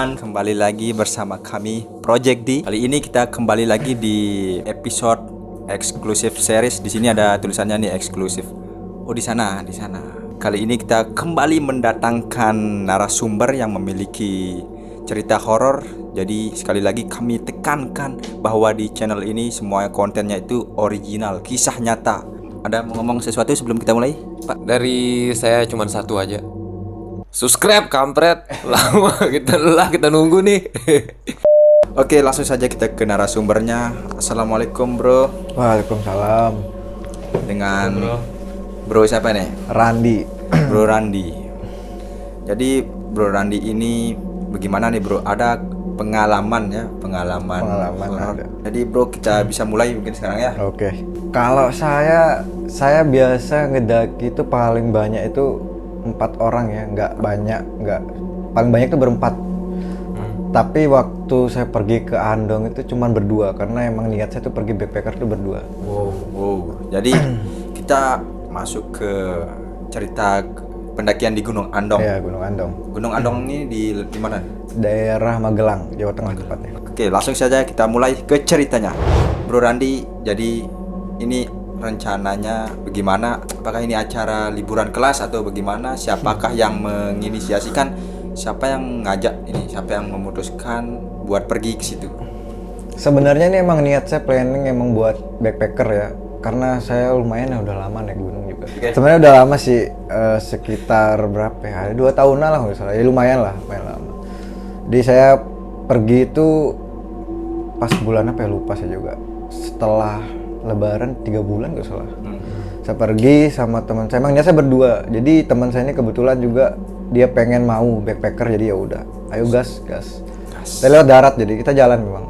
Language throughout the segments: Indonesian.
teman-teman, kembali lagi bersama kami Project D. Kali ini kita kembali lagi di episode eksklusif series. Di sini ada tulisannya nih eksklusif. Oh, di sana. Kali ini kita kembali mendatangkan narasumber yang memiliki cerita horor. Jadi sekali lagi kami tekankan bahwa di channel ini semua kontennya itu original, kisah nyata. Ada mau ngomong sesuatu sebelum kita mulai, Pak? Dari saya cuma satu aja. Subscribe kampret. Lama kita nunggu nih. Oke, langsung saja kita ke narasumbernya. Assalamualaikum, Bro. Waalaikumsalam. Dengan Bro siapa nih? Randi. Bro Randi. Jadi Bro Randi ini bagaimana nih, Bro? Ada pengalaman horor. ada. Jadi Bro, kita bisa mulai mungkin sekarang ya. Oke. Kalau saya biasa ngedaki itu paling banyak itu 4 orang ya, nggak paling banyak itu berempat. Tapi waktu saya pergi ke Andong itu cuma berdua karena emang niat saya tuh pergi backpacker tuh berdua. Wow. Jadi kita masuk ke cerita pendakian di Gunung Andong. Iya, Gunung Andong. Gunung Andong ini di mana? Daerah Magelang, Jawa Tengah tepatnya. Oke, langsung saja kita mulai ke ceritanya. Bro Randi, jadi ini rencananya bagaimana? Apakah ini acara liburan kelas atau bagaimana? Siapakah yang menginisiasikan? Siapa yang ngajak ini? Siapa yang memutuskan buat pergi ke situ? Sebenarnya ini emang niat saya planning emang buat backpacker ya. Karena saya lumayan ya udah lama naik gunung juga. Sebenarnya udah lama sih, sekitar berapa ya? 2 tahunan lah nggak salah. Ya lumayan lama. Jadi saya pergi itu pas bulan apa ya, lupa saya juga. Setelah Lebaran 3 bulan nggak salah. Saya pergi sama teman saya. Emangnya saya berdua. Jadi teman saya ini kebetulan juga dia pengen mau backpacker, jadi ya udah. Ayo gas. Kita lewat darat, jadi kita jalan memang.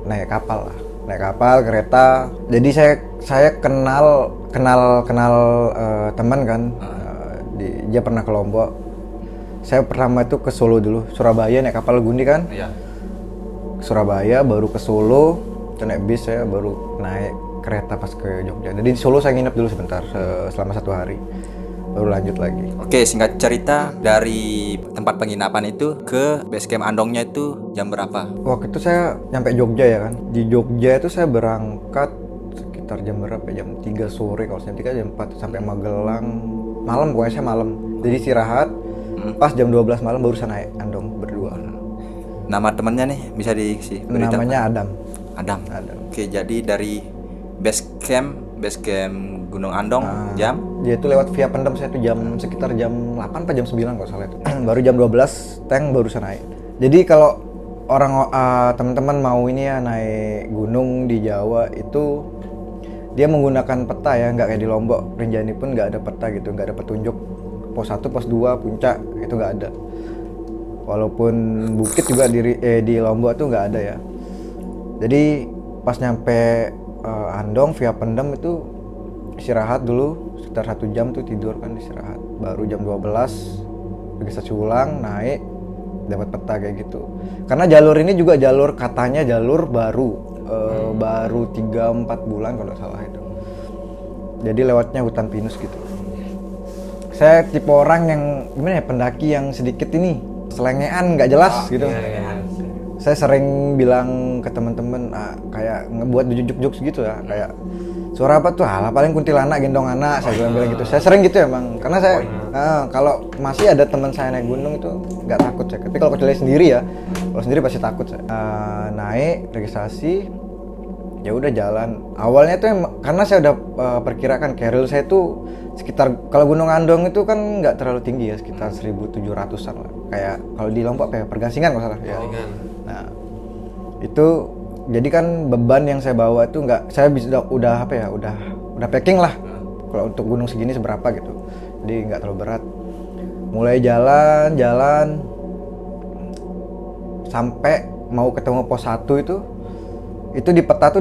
Naik kapal lah. Naik kapal, kereta. Jadi saya kenal teman kan. Dia pernah ke Lombok. Saya pertama itu ke Solo dulu, Surabaya naik kapal Gundi kan. Iya. Surabaya baru ke Solo. Naik bis, saya baru naik kereta pas ke Jogja. Jadi di Solo saya nginep dulu sebentar selama 1 hari, baru lanjut lagi. Oke, singkat cerita, dari tempat penginapan itu ke base camp Andongnya itu jam berapa? Waktu itu saya nyampe Jogja ya kan. Di Jogja itu saya berangkat sekitar jam berapa? Jam 3 sore, kalau jam 3 jam 4 sampai Magelang. Malam, pokoknya saya malam. Jadi istirahat. Pas jam 12 malam baru saya naik Andong berdua. Nama temannya nih bisa diisi? Namanya Adam. Oke, jadi dari base camp Gunung Andong jam? Dia itu lewat via Pendem, saya tuh sekitar jam 8 atau jam 9 kalau salah itu. Baru jam 12 tank baru saya naik. Jadi kalau orang teman-teman mau ini ya naik gunung di Jawa itu dia menggunakan peta ya, nggak kayak di Lombok. Rinjani pun nggak ada peta gitu, nggak ada petunjuk pos 1, pos 2, puncak itu nggak ada. Walaupun bukit juga di Lombok tuh nggak ada ya. Jadi pas nyampe Andong via Pendem itu istirahat dulu sekitar 1 jam tuh, tidur kan, istirahat. Baru jam 12 registrasi ulang, naik, dapat peta kayak gitu. Karena jalur ini juga katanya jalur baru 3-4 bulan kalau nggak salah itu. Jadi lewatnya hutan pinus gitu. Saya tipe orang yang gimana ya, pendaki yang sedikit ini selengean, nggak jelas gitu. Saya sering bilang ke teman-teman kayak ngebuat juk gitu ya, kayak suara apa tuh, alah paling kuntilanak gendong anak, saya bilang gitu. Saya sering gitu emang, karena saya kalau masih ada teman saya naik gunung itu nggak takut saya. Tapi kalau kecuali sendiri ya, kalau sendiri pasti takut saya. Naik registrasi, ya udah jalan. Awalnya tuh karena saya udah perkirakan keril saya tuh sekitar, kalau Gunung Andong itu kan nggak terlalu tinggi ya, sekitar 1.700-an lah. Kayak kalau di Lombok apa ya, Pergasingan kalau salah ya. Nah, itu jadi kan beban yang saya bawa itu saya udah packing lah. Kalau untuk gunung segini seberapa gitu. Jadi nggak terlalu berat. Mulai jalan sampai mau ketemu pos 1 itu di peta tuh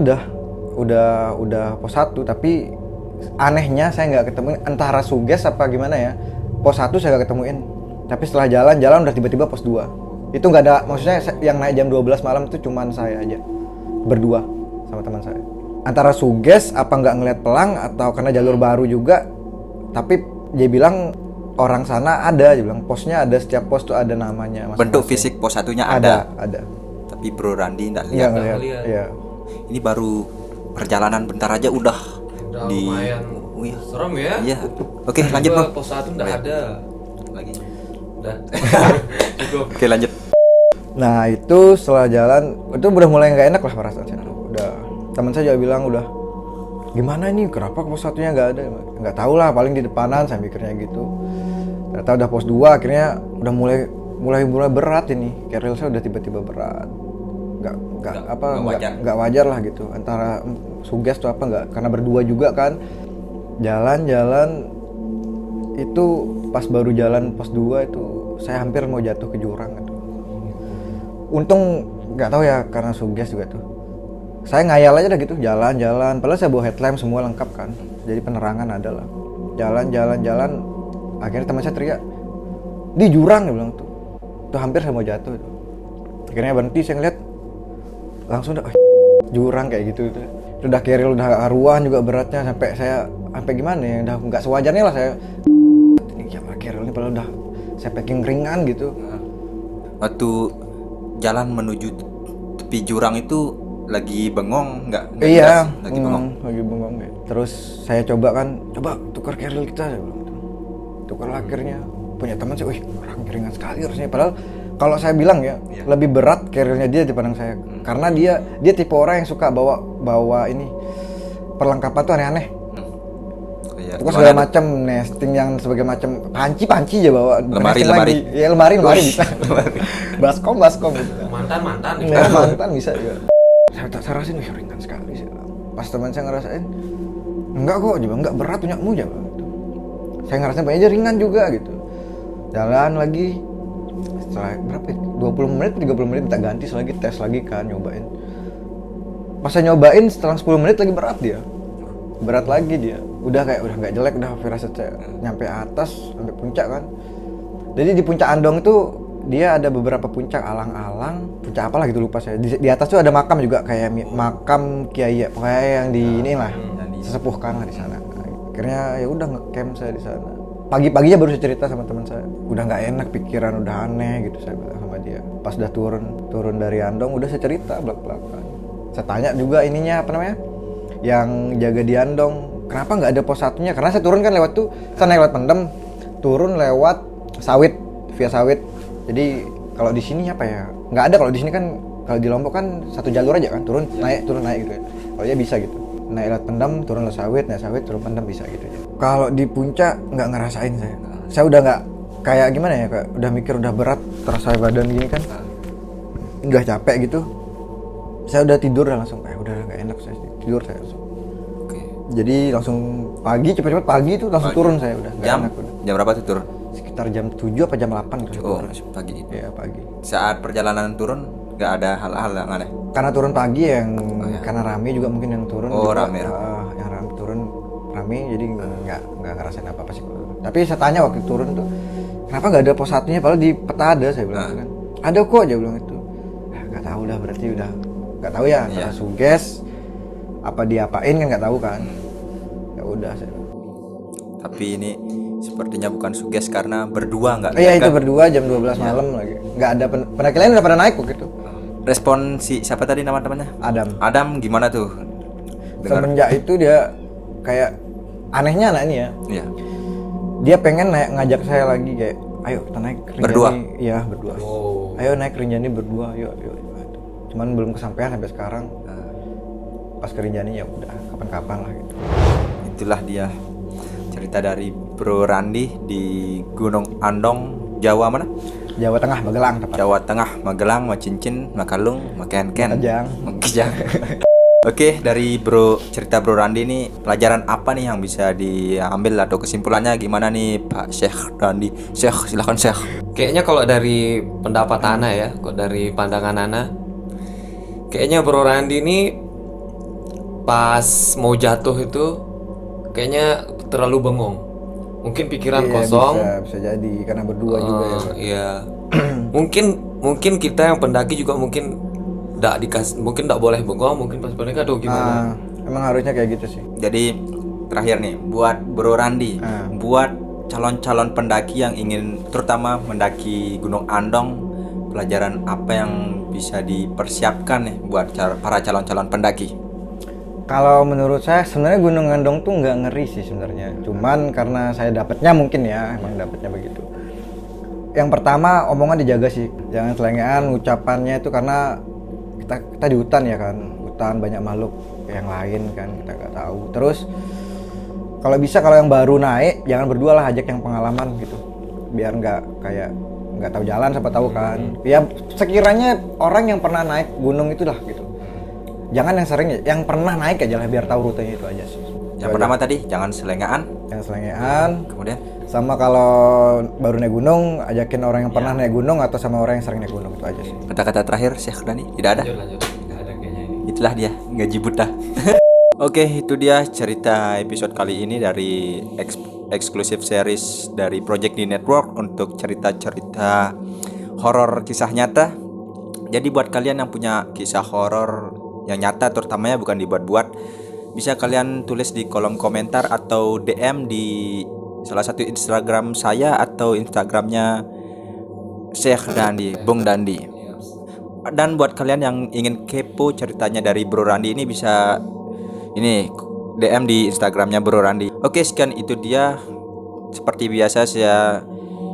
udah pos 1, tapi anehnya saya nggak ketemu, entah suges apa gimana ya. Pos 1 saya nggak ketemuin. Tapi setelah jalan udah tiba-tiba pos 2. Itu nggak ada, maksudnya yang naik jam 12 malam itu cuman saya aja berdua sama teman saya. Antara suges apa nggak ngeliat pelang atau karena jalur baru juga, tapi dia bilang orang sana ada, dia bilang posnya ada, setiap pos tuh ada namanya. Bentuk fisik pos satunya ada. Tapi Bro Randi enggak Iya lihat. ngeliat. lihat. Iya. Ini baru perjalanan bentar aja udah di lumayan Oh, iya. serem ya. Iya. Oke, lanjut Bro. Pos 1 enggak ada. Lagi. Udah. Cukup. Oke, lanjut. Nah itu setelah jalan itu udah mulai nggak enak lah perasaan saya. Udah teman saya juga bilang udah gimana ini kenapa pos satunya nggak ada, nggak tahu lah paling di depanan saya mikirnya gitu. Ternyata udah pos 2 akhirnya udah mulai berat ini, carrier saya udah tiba-tiba berat. Nggak wajar lah gitu antara suges tuh apa nggak, karena berdua juga kan jalan-jalan itu pas baru jalan pos 2 itu saya hampir mau jatuh ke jurang gitu. Untung nggak tahu ya karena suges juga tuh. Saya ngayal aja dah gitu, jalan-jalan. Padahal saya bawa headlamp semua lengkap kan. Jadi penerangan ada lah. Jalan. Akhirnya teman saya teriak, di jurang dia bilang tuh. Tuh hampir saya mau jatuh. Tuh. Akhirnya berhenti saya ngeliat, langsung udah jurang kayak gitu. Tuh. Udah keril, udah haruan juga beratnya sampai gimana ya? Udah nggak sewajarnya lah saya. Ini siapa keril ini padahal udah saya packing ringan gitu. Waktu jalan menuju tepi jurang itu lagi bengong nggak Iya, jelas? Lagi bengong. Lagi bengong ya. Terus saya coba tukar keril kita, saya bilang gitu. Tukar akhirnya punya teman saya, wih orang ringan sekali harusnya. Padahal kalau saya bilang ya lebih berat kerilnya dia dibanding saya, karena dia tipe orang yang suka bawa ini perlengkapan tuh aneh-aneh. Iya, Terus segala macam nesting yang sebagai macam panci aja bawa. Lemari. Ya lemari bisa. baskom gitu. Mantan. Ya, mantan bisa juga. Saya rasain ringan sekali sih. Pas teman saya ngerasain, enggak kok, juga enggak berat punyamu aja gitu. Saya ngerasain aja ringan juga gitu. Jalan lagi setelah berapa ya? 20 menit 30 menit minta ganti lagi, tes lagi kan, nyobain. Pas saya nyobain setelah 10 menit lagi berat lagi dia. Udah nggak jelek, udah firasat saya nyampe atas sampai puncak kan. Jadi di puncak Andong itu dia ada beberapa puncak alang-alang, puncak apalah gitu lupa saya. Di atas tuh ada makam juga kayak makam kiai pokoknya yang di inilah sesepuhkan lah di sana. Akhirnya ya udah ngecamp saya di sana. Pagi-paginya baru saya cerita sama teman saya. Udah nggak enak pikiran, udah aneh gitu saya bilang sama dia. Pas udah turun dari Andong udah saya cerita belak-belakan. Saya tanya juga ininya apa namanya? Yang jaga di Andong, kenapa nggak ada pos satunya? Karena saya turun kan lewat tuh, saya naik lewat Pendem, turun lewat Sawit, via Sawit. Jadi kalau di sini apa ya? Nggak ada. Kalau di sini kan, kalau di Lombok kan satu jalur aja kan, turun naik gitu. Kalau dia bisa gitu, naik lewat Pendem, turun lewat Sawit, naik Sawit, turun Pendem bisa gitu. Kalau di puncak nggak ngerasain saya. Saya udah nggak kayak gimana ya? Kayak udah mikir udah berat, terasa badan gini kan, udah capek gitu. Saya udah tidur langsung, udah nggak enak saya tidur saya langsung. Oke. Jadi langsung cepet-cepet pagi itu langsung turun saya udah. Jam Enak, udah. jam berapa tuh turun? Sekitar jam 7 apa jam 8 gitu. Oh, pagi. Iya pagi. Saat perjalanan turun nggak ada hal-hal yang aneh. Karena turun pagi yang karena rame juga mungkin yang turun. Oh, juga, rame. Yang turun rame jadi nggak ngerasain apa-apa sih. Tapi saya tanya waktu turun tuh kenapa nggak ada pos satunya padahal di peta ada saya bilang kan. Ada kok dia bilang itu. Nggak tahu lah berarti udah nggak tahu ya antara suges apa diapain kan nggak tahu kan. Ya udah saya. Tapi ini sepertinya bukan suges karena berdua nggak Iya lihat itu kan? berdua jam 12 malam lagi. Nggak ada pendaki lain udah pada naik kok gitu. Respon si siapa tadi nama-namanya? Adam gimana tuh? Semenjak itu dia kayak anehnya anak ini ya. Iya. Dia pengen ngajak saya lagi kayak ayo kita naik Rinjani. Berdua? Iya berdua. Ayo naik Rinjani berdua yuk. Cuman belum kesampaian sampai sekarang. Pas ke Rinjani ya udah kapan-kapan lah gitu. Itulah dia cerita dari Bro Randi di Gunung Andong, Jawa mana? Jawa Tengah, Magelang tepat. Jawa Tengah, Magelang, Macincin, Makalung, Makenken, Makejang. Oke, dari cerita Bro Randi ini pelajaran apa nih yang bisa diambil atau kesimpulannya gimana nih Pak Syekh Randi? Syekh, silakan Syekh. Kayaknya kalau dari pendapat Ana ya, kok dari pandangan Ana, kayaknya Bro Randi ini pas mau jatuh itu kayaknya terlalu bengong. Mungkin pikiran kosong. Bisa jadi karena berdua juga ya. Iya. mungkin kita yang pendaki juga mungkin mungkin enggak boleh bengong, mungkin pas pendaki atau gimana. Emang harusnya kayak gitu sih. Jadi terakhir nih buat Bro Randi, buat calon-calon pendaki yang ingin terutama mendaki Gunung Andong, pelajaran apa yang bisa dipersiapkan nih buat para calon-calon pendaki? Kalau menurut saya sebenarnya Gunung Andong tuh nggak ngeri sih sebenarnya. Cuman karena saya dapatnya mungkin ya, emang dapatnya begitu. Yang pertama omongan dijaga sih, jangan selengean ucapannya itu karena kita di hutan ya kan, hutan banyak makhluk yang lain kan kita nggak tahu. Terus kalau bisa kalau yang baru naik jangan berdua lah, ajak yang pengalaman gitu, biar nggak tahu jalan siapa tahu kan. Ya sekiranya orang yang pernah naik gunung itulah gitu. Jangan yang sering, yang pernah naik aja lah biar tahu rutenya itu aja sih. Yang pertama tadi jangan selengean. Jangan selengean. Kemudian Sama kalau baru naik gunung, ajakin orang yang pernah naik gunung atau sama orang yang sering naik gunung, itu aja sih. kata-kata terakhir Syekh Dani, tidak ada? Lanjut. Nggak ada kayaknya ini. Itulah dia, gaji buta. Oke, itu dia cerita episode kali ini dari eksklusif series dari Project D Network untuk cerita-cerita horor kisah nyata. Jadi buat kalian yang punya kisah horor yang nyata, terutamanya bukan dibuat-buat, bisa kalian tulis di kolom komentar atau DM di salah satu Instagram saya atau Instagramnya Syekh Dandi, Bung Dandi. Dan buat kalian yang ingin kepo ceritanya dari Bro Randi ini, bisa ini DM di Instagramnya Bro Randi. Oke, sekian itu dia. Seperti biasa saya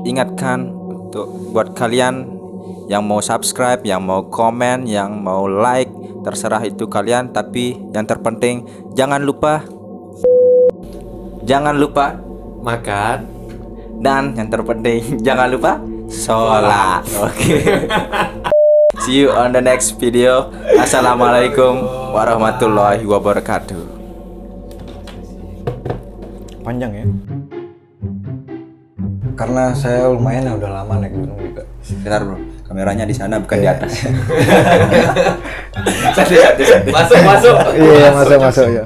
ingatkan untuk buat kalian yang mau subscribe, yang mau komen, yang mau like, terserah itu kalian. Tapi yang terpenting jangan lupa Makan. dan yang terpenting jangan lupa sholat. Oke. See you on the next video. Assalamualaikum warahmatullahi wabarakatuh. Panjang ya. Karena saya lumayan ya udah lama naik gunung juga. Bentar bro, kameranya di sana bukan di atas. Masuk. Iya, masuk ya.